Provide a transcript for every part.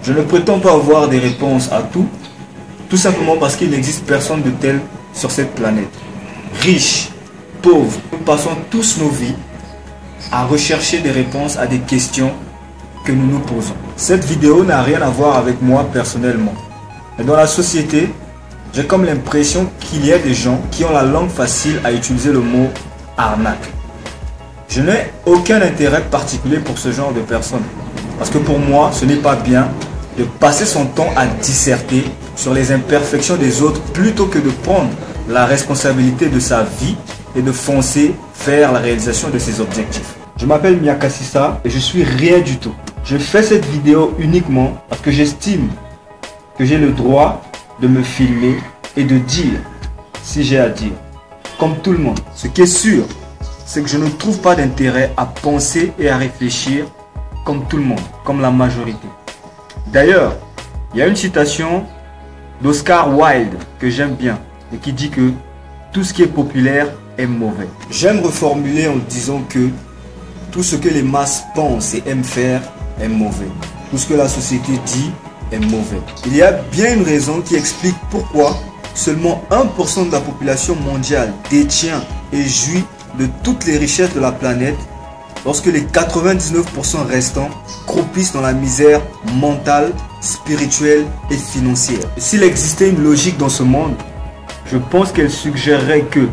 Je ne prétends pas avoir des réponses à tout simplement parce qu'il n'existe personne de tel sur cette planète. Riche, pauvre, nous passons tous nos vies à rechercher des réponses à des questions que nous nous posons. Cette vidéo n'a rien à voir avec moi personnellement. Mais dans la société, j'ai comme l'impression qu'il y a des gens qui ont la langue facile à utiliser le mot arnaque. Je n'ai aucun intérêt particulier pour ce genre de personnes. Parce que pour moi, ce n'est pas bien de passer son temps à disserter sur les imperfections des autres plutôt que de prendre la responsabilité de sa vie et de foncer vers la réalisation de ses objectifs. Je m'appelle Miakasissa et je suis rien du tout. Je fais cette vidéo uniquement parce que j'estime que j'ai le droit de me filmer et de dire si j'ai à dire, comme tout le monde. Ce qui est sûr, c'est que je ne trouve pas d'intérêt à penser et à réfléchir comme tout le monde, comme la majorité. D'ailleurs, il y a une citation d'Oscar Wilde que j'aime bien et qui dit que tout ce qui est populaire est mauvais. J'aime reformuler en disant que tout ce que les masses pensent et aiment faire est mauvais. Tout ce que la société dit est mauvais. Il y a bien une raison qui explique pourquoi seulement 1% de la population mondiale détient et jouit de toutes les richesses de la planète, lorsque les 99% restants croupissent dans la misère mentale, spirituelle et financière. S'il existait une logique dans ce monde, je pense qu'elle suggérerait que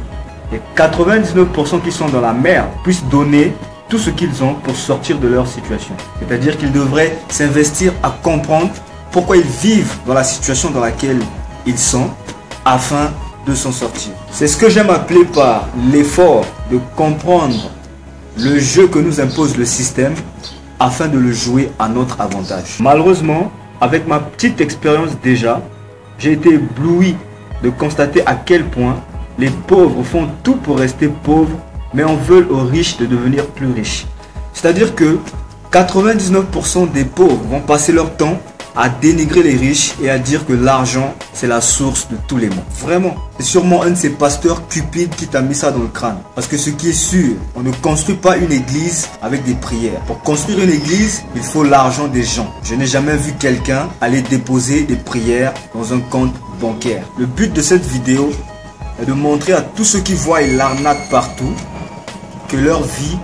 les 99% qui sont dans la merde puissent donner tout ce qu'ils ont pour sortir de leur situation. C'est-à-dire qu'ils devraient s'investir à comprendre pourquoi ils vivent dans la situation dans laquelle ils sont afin de s'en sortir. C'est ce que j'aime appeler par l'effort de comprendre le jeu que nous impose le système afin de le jouer à notre avantage. Malheureusement, avec ma petite expérience déjà, j'ai été ébloui de constater à quel point les pauvres font tout pour rester pauvres, mais en veulent aux riches de devenir plus riches. C'est-à-dire que 99% des pauvres vont passer leur temps à dénigrer les riches et à dire que l'argent, c'est la source de tous les maux. Vraiment, c'est sûrement un de ces pasteurs cupides qui t'a mis ça dans le crâne. Parce que ce qui est sûr, on ne construit pas une église avec des prières. Pour construire une église, il faut l'argent des gens. Je n'ai jamais vu quelqu'un aller déposer des prières dans un compte bancaire. Le but de cette vidéo est de montrer à tous ceux qui voient l'arnaque partout que leur vie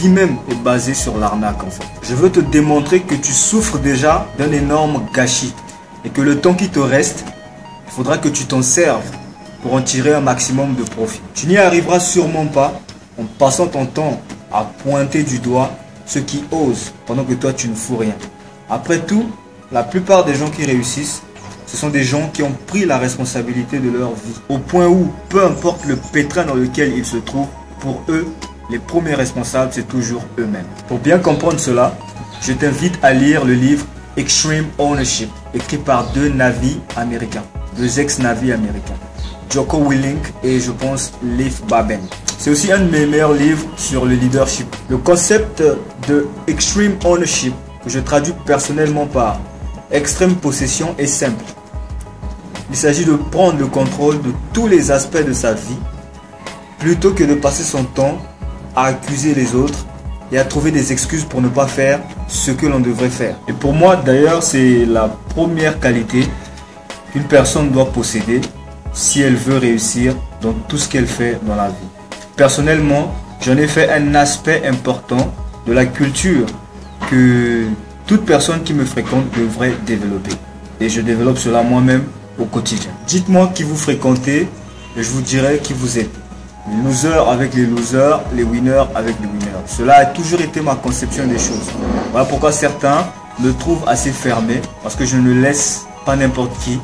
même est basée sur l'arnaque en fait. Je veux te démontrer que tu souffres déjà d'un énorme gâchis et que le temps qui te reste, il faudra que tu t'en serves pour en tirer un maximum de profit. Tu n'y arriveras sûrement pas en passant ton temps à pointer du doigt ceux qui osent pendant que toi tu ne fous rien. Après tout, la plupart des gens qui réussissent, ce sont des gens qui ont pris la responsabilité de leur vie. Au point où, peu importe le pétrin dans lequel ils se trouvent, pour eux, les premiers responsables, c'est toujours eux-mêmes. Pour bien comprendre cela, je t'invite à lire le livre Extreme Ownership, écrit par deux navis américains, deux ex-navis américains, Jocko Willink et je pense Leif Babin. C'est aussi un de mes meilleurs livres sur le leadership. Le concept de Extreme Ownership, que je traduis personnellement par extrême possession, est simple. Il s'agit de prendre le contrôle de tous les aspects de sa vie, plutôt que de passer son temps à accuser les autres et à trouver des excuses pour ne pas faire ce que l'on devrait faire. Et pour moi d'ailleurs, c'est la première qualité qu'une personne doit posséder si elle veut réussir dans tout ce qu'elle fait dans la vie. Personnellement, j'en ai fait un aspect important de la culture que toute personne qui me fréquente devrait développer. Et je développe cela moi-même au quotidien. Dites-moi qui vous fréquentez et je vous dirai qui vous êtes. Les losers avec les losers, les winners avec les winners. Cela a toujours été ma conception des choses. Voilà pourquoi certains me trouvent assez fermé, parce que je ne laisse pas n'importe qui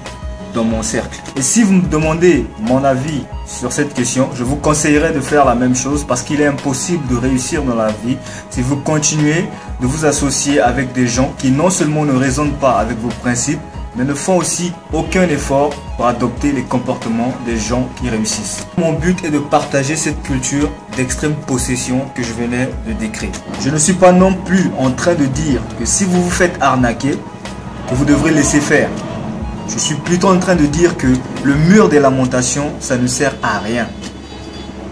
dans mon cercle. Et si vous me demandez mon avis sur cette question, je vous conseillerais de faire la même chose, parce qu'il est impossible de réussir dans la vie si vous continuez de vous associer avec des gens qui non seulement ne raisonnent pas avec vos principes, mais ne font aussi aucun effort pour adopter les comportements des gens qui réussissent. Mon but est de partager cette culture d'extrême possession que je venais de décrire. Je ne suis pas non plus en train de dire que si vous vous faites arnaquer, que vous devrez laisser faire. Je suis plutôt en train de dire que le mur des lamentations, ça ne sert à rien.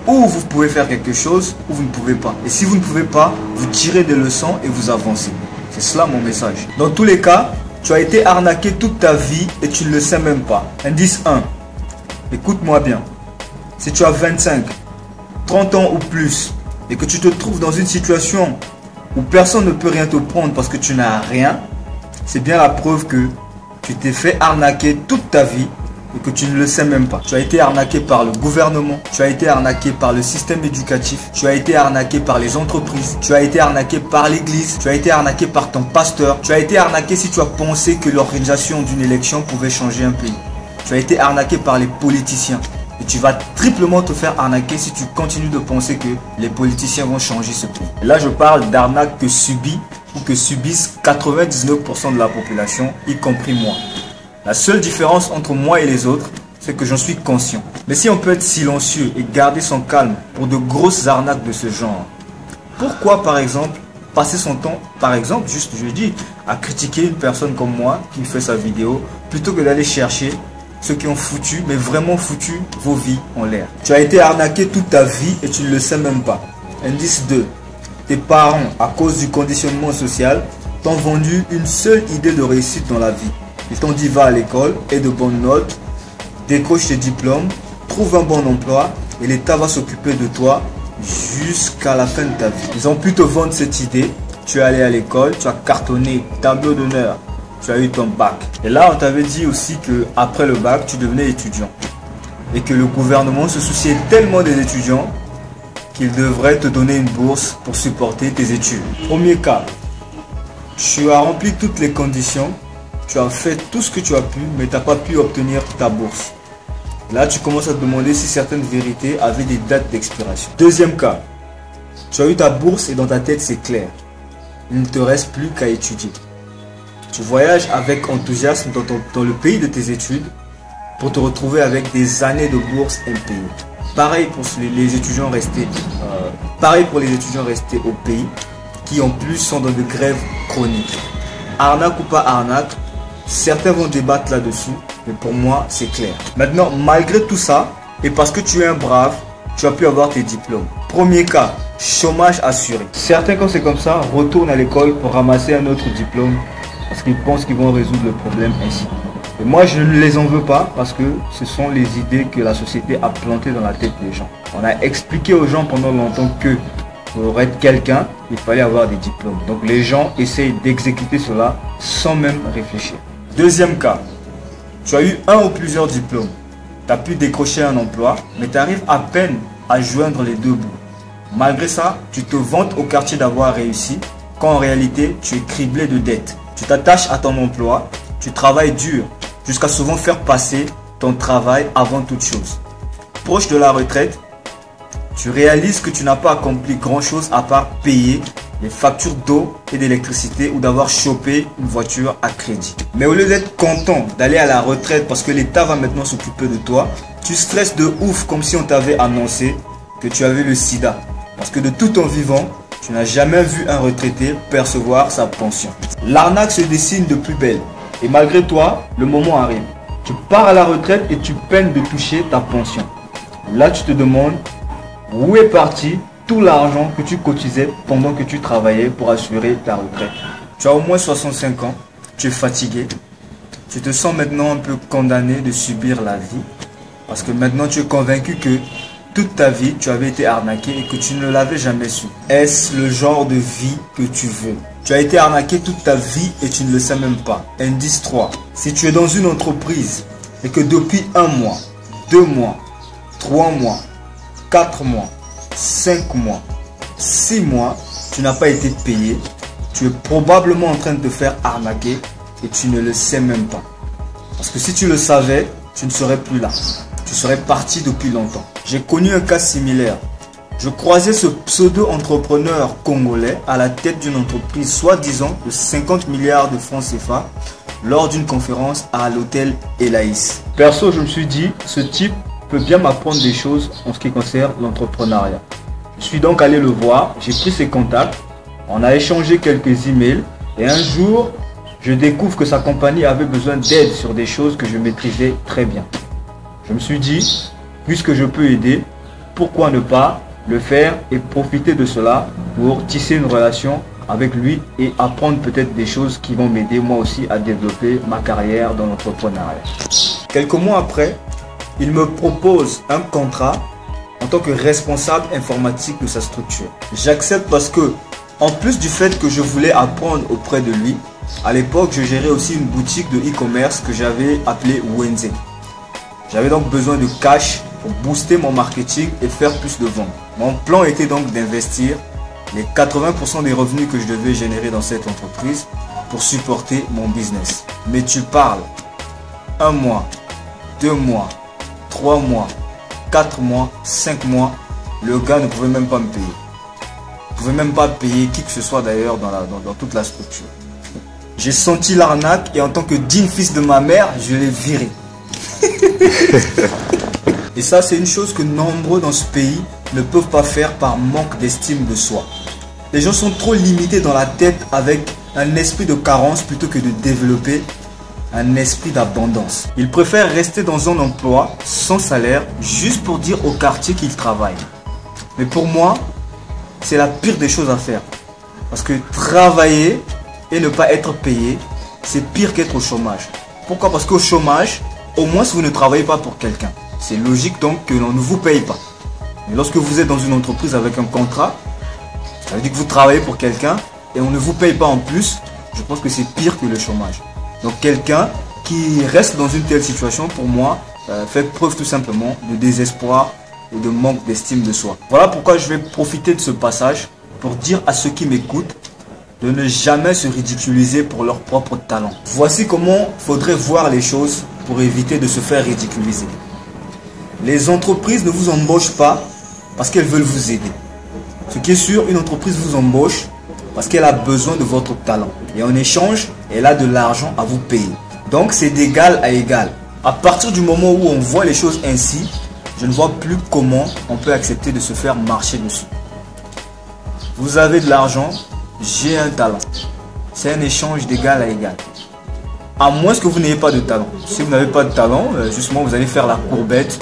Ou vous pouvez faire quelque chose, ou vous ne pouvez pas. Et si vous ne pouvez pas, vous tirez des leçons et vous avancez. C'est cela mon message. Dans tous les cas, Tu as été arnaqué toute ta vie et tu ne le sais même pas. Indice 1. Écoute-moi bien. Si tu as 25, 30 ans ou plus et que tu te trouves dans une situation où personne ne peut rien te prendre parce que tu n'as rien, c'est bien la preuve que tu t'es fait arnaquer toute ta vie et que tu ne le sais même pas. Tu as été arnaqué par le gouvernement, tu as été arnaqué par le système éducatif, tu as été arnaqué par les entreprises, tu as été arnaqué par l'église, tu as été arnaqué par ton pasteur, tu as été arnaqué si tu as pensé que l'organisation d'une élection pouvait changer un pays. Tu as été arnaqué par les politiciens. Et tu vas triplement te faire arnaquer si tu continues de penser que les politiciens vont changer ce pays. Et là, je parle d'arnaque que subit ou que subissent 99% de la population, y compris moi. La seule différence entre moi et les autres, c'est que j'en suis conscient. Mais si on peut être silencieux et garder son calme pour de grosses arnaques de ce genre, pourquoi par exemple passer son temps, par exemple, juste je dis, à critiquer une personne comme moi qui fait sa vidéo, plutôt que d'aller chercher ceux qui ont foutu, mais vraiment foutu vos vies en l'air. Tu as été arnaqué toute ta vie et tu ne le sais même pas. Indice 2. Tes parents, à cause du conditionnement social, t'ont vendu une seule idée de réussite dans la vie. Ils t'ont dit va à l'école, aie de bonnes notes, décroche tes diplômes, trouve un bon emploi et l'État va s'occuper de toi jusqu'à la fin de ta vie. Ils ont pu te vendre cette idée, tu es allé à l'école, tu as cartonné, tableau d'honneur, tu as eu ton bac. Et là, on t'avait dit aussi que après le bac, tu devenais étudiant. Et que le gouvernement se souciait tellement des étudiants qu'il devrait te donner une bourse pour supporter tes études. Premier cas, tu as rempli toutes les conditions, tu as fait tout ce que tu as pu, mais tu n'as pas pu obtenir ta bourse. Là, tu commences à te demander si certaines vérités avaient des dates d'expiration. Deuxième cas, tu as eu ta bourse et dans ta tête, c'est clair. Il ne te reste plus qu'à étudier. Tu voyages avec enthousiasme dans le pays de tes études pour te retrouver avec des années de bourse impayées. Pareil pour les étudiants restés, au pays qui en plus sont dans de grèves chroniques. Arnaque ou pas arnaque, certains vont débattre là-dessus, mais pour moi c'est clair. Maintenant, malgré tout ça, et parce que tu es un brave, tu as pu avoir tes diplômes. Premier cas, chômage assuré. Certains, quand c'est comme ça, retournent à l'école pour ramasser un autre diplôme parce qu'ils pensent qu'ils vont résoudre le problème ainsi. Et moi, je ne les en veux pas parce que ce sont les idées que la société a plantées dans la tête des gens. On a expliqué aux gens pendant longtemps que pour être quelqu'un, il fallait avoir des diplômes. Donc les gens essayent d'exécuter cela sans même réfléchir. Deuxième cas, tu as eu un ou plusieurs diplômes. Tu as pu décrocher un emploi, mais tu arrives à peine à joindre les deux bouts. Malgré ça, tu te vantes au quartier d'avoir réussi, quand en réalité, tu es criblé de dettes. Tu t'attaches à ton emploi, tu travailles dur, jusqu'à souvent faire passer ton travail avant toute chose. Proche de la retraite, tu réalises que tu n'as pas accompli grand-chose à part payer les factures d'eau et d'électricité ou d'avoir chopé une voiture à crédit. Mais au lieu d'être content d'aller à la retraite parce que l'État va maintenant s'occuper de toi, tu stresses de ouf comme si on t'avait annoncé que tu avais le sida. Parce que de tout ton vivant, tu n'as jamais vu un retraité percevoir sa pension. L'arnaque se dessine de plus belle. Et malgré toi, le moment arrive. Tu pars à la retraite et tu peines de toucher ta pension. Là, tu te demandes où est parti tout l'argent que tu cotisais pendant que tu travaillais pour assurer ta retraite. Tu as au moins 65 ans, tu es fatigué. Tu te sens maintenant un peu condamné de subir la vie. Parce que maintenant, tu es convaincu que toute ta vie, tu avais été arnaqué et que tu ne l'avais jamais su. Est-ce le genre de vie que tu veux? Tu as été arnaqué toute ta vie et tu ne le sais même pas. Indice 3. Si tu es dans une entreprise et que depuis 1 mois, 2 mois, 3 mois, 4 mois, 5 mois, 6 mois, tu n'as pas été payé, tu es probablement en train de te faire arnaquer et tu ne le sais même pas. Parce que si tu le savais, tu ne serais plus là. Tu serais parti depuis longtemps. J'ai connu un cas similaire. Je croisais ce pseudo-entrepreneur congolais à la tête d'une entreprise soi-disant de 50 milliards de francs CFA lors d'une conférence à l'hôtel Elaïs. Perso, je me suis dit, ce type peut bien m'apprendre des choses en ce qui concerne l'entrepreneuriat. Je suis donc allé le voir, j'ai pris ses contacts, on a échangé quelques emails et un jour, je découvre que sa compagnie avait besoin d'aide sur des choses que je maîtrisais très bien. Je me suis dit, puisque je peux aider, pourquoi ne pas le faire et profiter de cela pour tisser une relation avec lui et apprendre peut-être des choses qui vont m'aider moi aussi à développer ma carrière dans l'entrepreneuriat. Quelques mois après, il me propose un contrat en tant que responsable informatique de sa structure. J'accepte parce que, en plus du fait que je voulais apprendre auprès de lui, à l'époque, je gérais aussi une boutique de e-commerce que j'avais appelée Wenze. J'avais donc besoin de cash pour booster mon marketing et faire plus de ventes. Mon plan était donc d'investir les 80% des revenus que je devais générer dans cette entreprise pour supporter mon business. Mais tu parles 1 mois, 2 mois, 3 mois, 4 mois, 5 mois, le gars ne pouvait même pas me payer. Il ne pouvait même pas payer qui que ce soit d'ailleurs dans toute la structure. J'ai senti l'arnaque et en tant que digne fils de ma mère, je l'ai viré. Et ça, c'est une chose que nombreux dans ce pays ne peuvent pas faire par manque d'estime de soi. Les gens sont trop limités dans la tête avec un esprit de carence plutôt que de développer un esprit d'abondance. Ils préfèrent rester dans un emploi sans salaire juste pour dire au quartier qu'ils travaillent. Mais pour moi, c'est la pire des choses à faire. Parce que travailler et ne pas être payé, c'est pire qu'être au chômage. Pourquoi? Parce qu'au chômage, au moins si vous ne travaillez pas pour quelqu'un, c'est logique donc que l'on ne vous paye pas. Mais lorsque vous êtes dans une entreprise avec un contrat, ça veut dire que vous travaillez pour quelqu'un et on ne vous paye pas en plus. Je pense que c'est pire que le chômage. Donc quelqu'un qui reste dans une telle situation, pour moi, fait preuve tout simplement de désespoir et de manque d'estime de soi. Voilà pourquoi je vais profiter de ce passage pour dire à ceux qui m'écoutent de ne jamais se ridiculiser pour leur propre talent. Voici comment il faudrait voir les choses pour éviter de se faire ridiculiser. Les entreprises ne vous embauchent pas parce qu'elles veulent vous aider. Ce qui est sûr, une entreprise vous embauche parce qu'elle a besoin de votre talent. Et en échange, elle a de l'argent à vous payer. Donc c'est d'égal à égal. À partir du moment où on voit les choses ainsi, je ne vois plus comment on peut accepter de se faire marcher dessus. Vous avez de l'argent, j'ai un talent. C'est un échange d'égal à égal. À moins que vous n'ayez pas de talent. Si vous n'avez pas de talent, justement vous allez faire la courbette.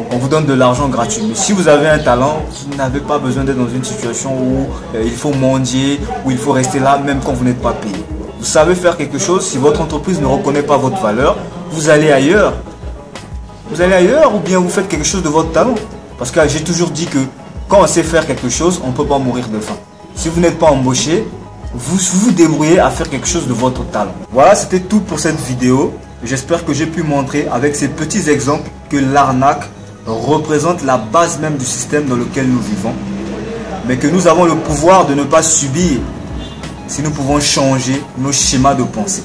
On vous donne de l'argent gratuit. Mais si vous avez un talent, vous n'avez pas besoin d'être dans une situation où il faut mendier, où il faut rester là même quand vous n'êtes pas payé. Vous savez faire quelque chose, si votre entreprise ne reconnaît pas votre valeur, vous allez ailleurs. Vous allez ailleurs ou bien vous faites quelque chose de votre talent. Parce que j'ai toujours dit que quand on sait faire quelque chose, on ne peut pas mourir de faim. Si vous n'êtes pas embauché, vous vous débrouillez à faire quelque chose de votre talent. Voilà, c'était tout pour cette vidéo. J'espère que j'ai pu montrer avec ces petits exemples que l'arnaque représente la base même du système dans lequel nous vivons. Mais que nous avons le pouvoir de ne pas subir si nous pouvons changer nos schémas de pensée.